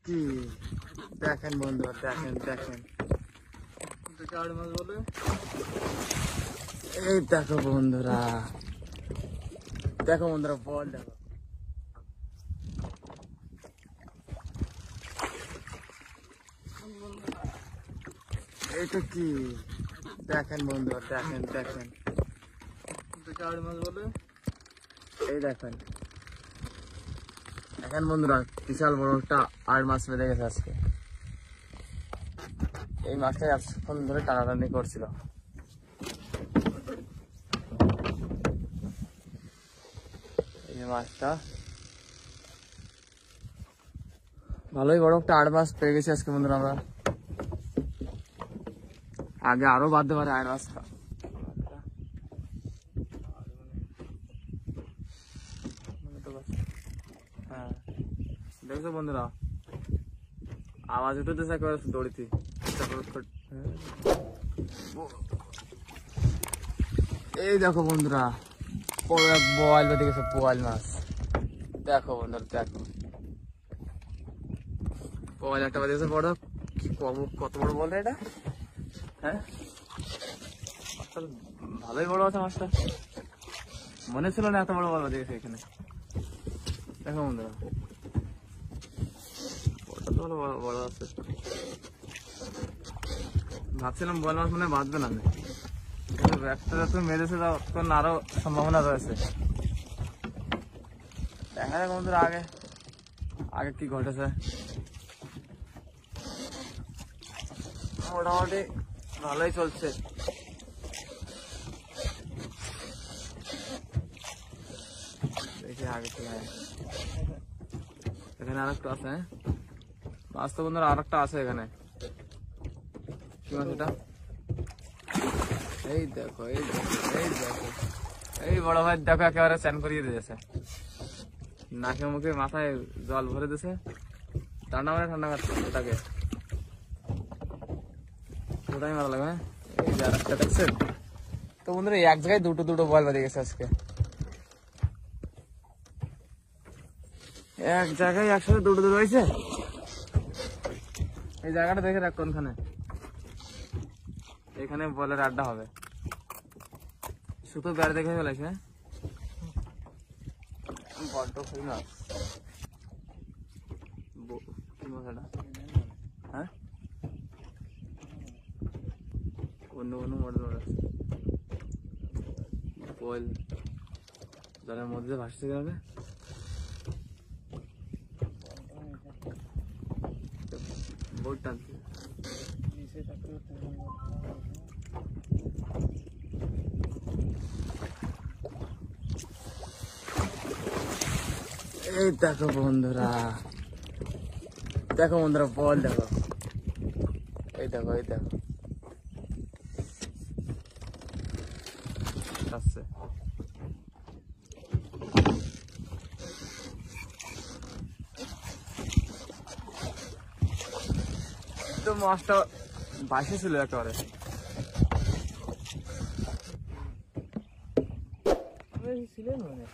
কি দেখেন বন্ধুরা, দেখেন দেখেন এই দেখো বন্ধুরা, দেখো বন্ধুরা বল দেখো। এইটা কি দেখেন বন্ধুরা, দেখেন দেখেন এই দেখেন দেখেন বন্ধুরা, বিশাল বড় একটা আড় মাছ বেঁধে গেছে আজকে। এই মাছটাই এতক্ষণ ধরে টানাটানি করছিল। এই মাছটা ভালোই বড় একটা আড় মাছ পেয়ে গেছি আজকে বন্ধুরা আমরা। আগে আরো বাঁধতে পারে আড় মাছটা। হ্যাঁ দেখছো বন্ধুরা, আওয়াজ উঠেছে একেবারে দৌড়িতে। এই দেখো বন্ধুরা, বোয়াল বেঁধে গেছে, বোয়াল মাছ। দেখো বন্ধুরা দেখো, বোয়াল একটা বেঁধে গেছে বড়। কত বড় বল এটা? হ্যাঁ ভালোই বড় আছে মাছটা, মনে ছিল না এত বড় বল বেঁধে গেছে এখানে। দেখো বন্ধুরা বড় আছে, ভাবছিলাম বোয়াল মাছ মনে বাঁধবে না, একটা যত মেরেছে তখন আরো সম্ভাবনা রয়েছে। দেখা যাক বন্ধুরা আগে আগে কি ঘটেছে। মোটামুটি ভালোই চলছে। দেখি আগে কি হয়। এখানে আরেকটা আছে, হ্যাঁ মাছ তো বন্ধুরা আরেকটা আছে এখানে। কি মাছ এটা? এই দেখো এই দেখো এই দেখো, এই বড় ভাই দেখো একেবারে চান করিয়ে দিয়েছে, নাকে মুখে মাথায় জল ভরে দিয়েছে। ঠান্ডা মানে ঠান্ডা কাটছে ওটাকে, ওটাই ভালো লাগে। হ্যাঁ এই যে আরেকটা দেখছেন তো বন্ধুরা, এক জায়গায় দুটো দুটো বল বেঁধে গেছে আজকে। এক জায়গায় একসাথে দুটো দুটো হয়েছে। এই জায়গাটা দেখে রাখ কোনখানে, এখানে বলের আড্ডা হবে। শুধু বেড় দেখে ফেলেছে বড্ড খুবই মাছ। কি মাছ এটা? হ্যাঁ অন্য অন্য মডেল আছে, বল জলের মধ্যে ভাসতে গেলে বোট টানছে। এই দেখো বন্ধুরা, দেখো বন্ধুরা বল দেখো, এই দেখো এই দেখো আসছে। তো মাছটা বাসে ছিল একেবারে, ছিলেন মানে